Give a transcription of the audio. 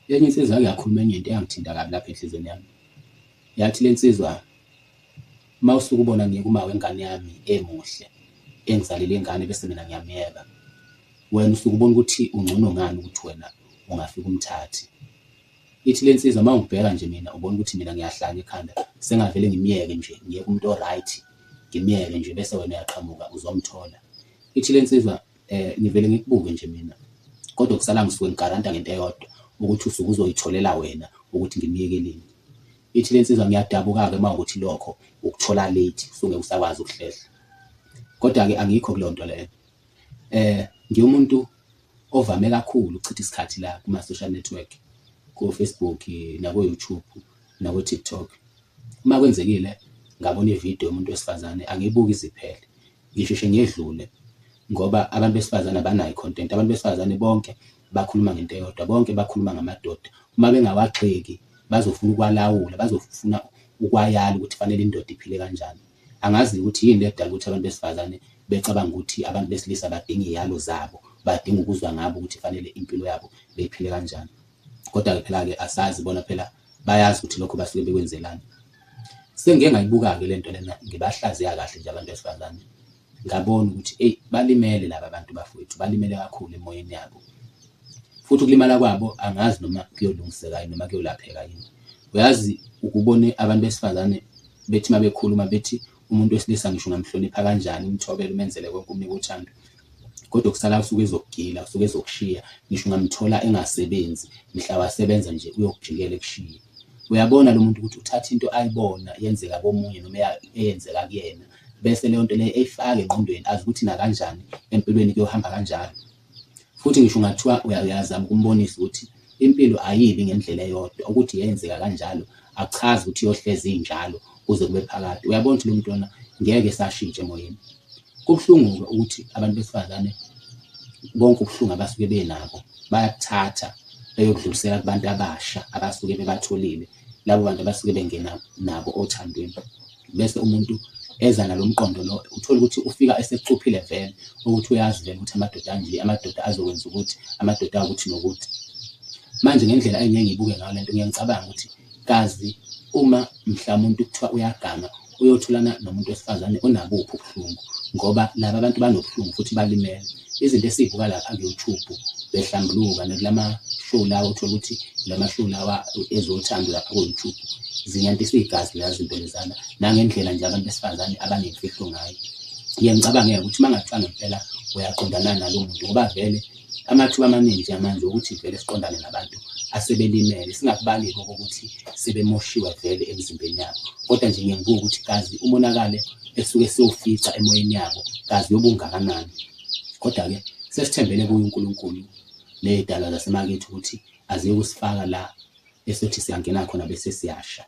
Enye insizwa yakhuluma enye into eyangithinta kabi lapha enhlizweni yami. Yathi le nsizwa, mawusuke ubona ngiyeka uma wengane yami emuhle engizalele ingane bese mina ngiyamyeka, wena usuke ubona ukuthi ungcono ngani ukuthi wena ungafika umthathe. Ithi le nsizwa mawungibheka nje mina ubona ukuthi mina ngiyahlanya ekhanda, sengavele ngimyeke nje, ngiyeke umuntu o-right, ngimyeke nje bese wena uyaqhamuka uzomthola. Ithi le nsizwa ngivele ngikubuke nje mina, kodwa kusala ngisuke ngigaranta ngento eyodwa ukuthi usuke uzoyitholela wena ukuthi ngimyekeleni. Ithi le nsizwa ngiyadabuka-ke uma ukuthi lokho ukuthola late, usuke usakwazi ukuhlehla. Kodwa-ke angikho kuleyo nto leyo. Ngiwumuntu ovame kakhulu ukuchitha isikhathi la kuma-social network, ko-Facebook, nako-YouTube, nako-TikTok. Uma kwenzekile ngabona ividiyo yomuntu wesifazane angiyibuki ize iphele, ngisheshe ngiyedlule ngoba abantu besifazane abanayo i-content. Abantu besifazane bonke bakhuluma ngento eyodwa, bonke bakhuluma ngamadoda. Uma bengawagxeki bazofuna ukwalawula, bazofuna ukwayala ukuthi fanele indoda iphile kanjani. Angazi ukuthi yini le edala ukuthi abantu besifazane becabanga ukuthi abantu besilisa badinga iy'yalo zabo, badinga ukuzwa ngabo ukuthi fanele impilo yabo beyiphile kanjani. Kodwa-ke phela-ke asazi bona phela bayazi ukuthi lokho basuke bekwenzelani. Sengike ngayibuka-ke le nto lena, ngibahlaziya kahle nje abantu besifazane, ngabona ukuthi balimele laba bantu bafowethu, balimele kakhulu emoyeni yabo. Futhi ukulimala kwabo angazi noma kuyolungiseka yini noma kuyolapheka yini. Uyazi ukubone abantu besifazane bethi uma bekhuluma bethi umuntu wesilisa ngisho ungamhlonipha kanjani, umthobele, umenzele konke, umnike uthando, kodwa kusala usuke ezokugila, usuke ezokushiya, ngisho ungamthola engasebenzi, mhla wasebenza nje uyokujikela ekushiye. Uyabona lo muntu ukuthi uthatha into ayibona yenzeka komunye noma eyenzeka kuyena, bese leyo nto leyo eyifaka engqondweni, azi ukuthi nakanjani empilweni kuyohamba kanjalo. Futhi ngisho ungathiwa uyazama ukumbonisa ukuthi impilo ayibi ngendlela eyodwa, ukuthi yenzeka kanjalo akuchazi ukuthi iyohlezi injalo kuze kube phakade. Uyabona ukuthi lo muntu lona ngeke esashintsha emoyeni. Kubuhlungu-ke ukuthi abantu besifazane bonke ubuhlungu abasuke benabo bayakuthatha beyokudlulisela kubantu abasha abasuke bebatholile, labo bantu abasuke bengena nabo othandweni. Bese umuntu eza nalo mqondo lo, uthola ukuthi ufika esekucuphile vele ukuthi uyazi vele ukuthi amadoda anje, amadoda azokwenza ukuthi, amadoda awukuthi nokuthi. Manje ngendlela engiye ngiyibuke ngayo lento, ngiye ngicabanga ukuthi kazi uma mhlawumbe kuthiwa uyaganga uyotholana nomuntu wesifazane onabuphi ubuhlungu, ngoba laba abantu banobuhlungu futhi balimele. Izinto esiyibuka lapha ku-YouTube behlambuluka nakulama-show lawa, uthola ukuthi lama-show lawa ezothando lapha ku-YouTube zinyantisa igazi lezi zinto lezana, nangendlela nje abantu besifazane abanemfihlo ngayo. Ngiye ngicabangeke ukuthi uma ngathiwa ngempela uyaqondana nalo muntu, ngoba vele amathuba amaningi amanje ukuthi vele siqondane nabantu asebelimele, singakubali-ke okokuthi sebemoshiwe vele emzimbeni yabo. Kodwa nje ngiye ngibuke ukuthi kazi umonakale esuke siyowufica emoyeni yabo, kazi yoba ungakanani. Kodwa-ke sesithembele kuye uNkulunkulu ney'dalwa zasemakithi ukuthi aziye kusifaka la esothi siyangena khona bese siyasha.